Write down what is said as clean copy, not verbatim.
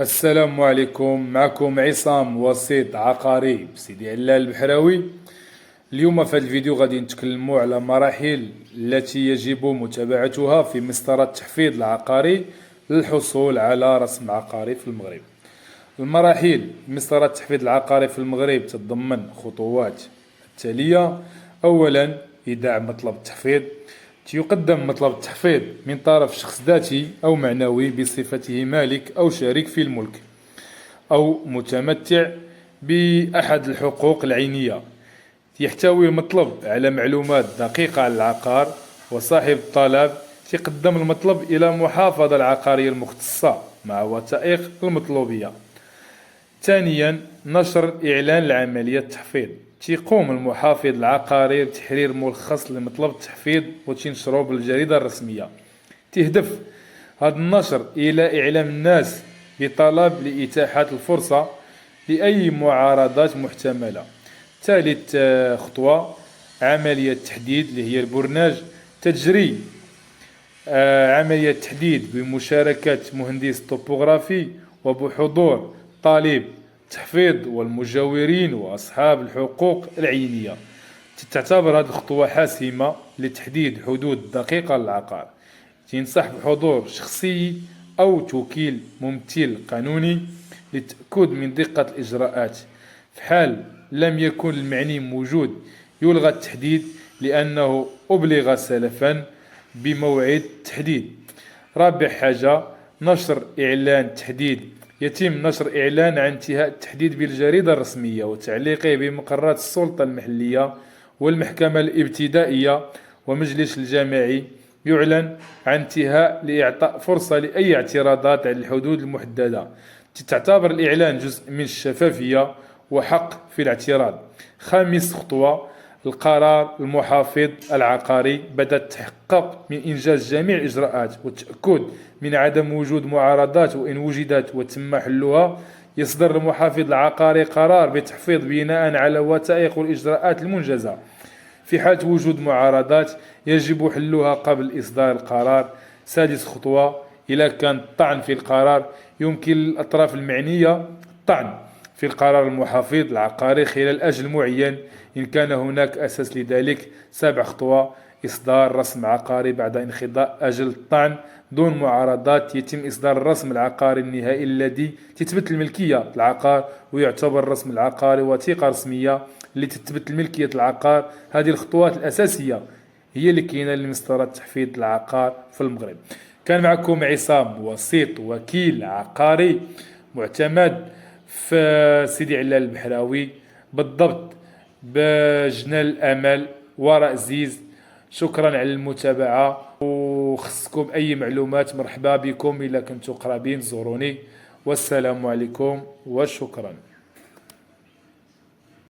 السلام عليكم، معكم عصام وسيط عقاري بسيدي علال البحراوي. اليوم في هذا الفيديو غادي نتكلموا على مراحل التي يجب متابعتها في مسطرة التحفيظ العقاري للحصول على رسم عقاري في المغرب. المراحل مسطرة التحفيظ العقاري في المغرب تتضمن خطوات التالية. أولا، إيداع مطلب التحفيظ. يقدم مطلب التحفيظ من طرف شخص ذاتي أو معنوي بصفته مالك أو شريك في الملك أو متمتع بأحد الحقوق العينية. يحتوي المطلب على معلومات دقيقة عن العقار، وصاحب الطلب يقدم المطلب إلى المحافظة العقارية المختصة مع وثائق المطلوبية. ثانيا، نشر إعلان العملية التحفيظ. تيقوم المحافظ العقاري بتحرير ملخص لمطلب التحفيظ وتنشره بالجريدة الرسمية. تهدف هذا النشر إلى إعلام الناس بطلب لإتاحة الفرصة لأي معارضات محتملة. ثالث خطوة، عملية التحديد اللي هي البرناج. تجري عملية تحديد بمشاركة مهندس طوبوغرافي وبحضور طالب التحفيظ والمجاورين وأصحاب الحقوق العينية. تعتبر هذه الخطوة حاسمة لتحديد حدود دقيقة للعقار. تنصح بحضور شخصي أو توكيل ممثل قانوني للتأكد من دقة الإجراءات. في حال لم يكن المعني موجود، يلغى التحديد لأنه أبلغ سلفا بموعد التحديد. رابع حاجة، نشر إعلان التحديد. يتم نشر إعلان عن انتهاء التحديد بالجريدة الرسمية وتعليقه بمقرات السلطة المحلية والمحكمة الابتدائية ومجلس الجماعي. يعلن عن انتهاء لإعطاء فرصة لأي اعتراضات على الحدود المحددة. تعتبر الإعلان جزء من الشفافية وحق في الاعتراض. خامس خطوة، القرار المحافظ العقاري. بعد التحقق من إنجاز جميع الإجراءات والتأكد من عدم وجود معارضات، وإن وجدت وتم حلها، يصدر المحافظ العقاري قرار بالتحفيظ بناء على الوثائق والإجراءات المنجزة. في حال وجود معارضات يجب حلها قبل إصدار القرار. سادس خطوة، إذا كان الطعن في القرار، يمكن للأطراف المعنية الطعن في القرار المحافظ العقاري خلال أجل معين إن كان هناك أساس لذلك. سابع خطوة، إصدار رسم عقاري. بعد انقضاء أجل الطعن دون معارضات يتم إصدار الرسم العقاري النهائي الذي تثبت الملكية العقار، ويعتبر الرسم العقاري وثيقة رسمية اللي تثبت الملكية العقار. هذه الخطوات الأساسية هي اللي كاينه لمسطرة تحفيظ العقار في المغرب. كان معكم عصام وسيط، وكيل عقاري معتمد في سيدي علال البحراوي، بالضبط بجنال الأمل وراء زيز. شكرا على المتابعة، وخصكم أي معلومات مرحبا بكم إذا كنتم قرابين زوروني. والسلام عليكم وشكرا.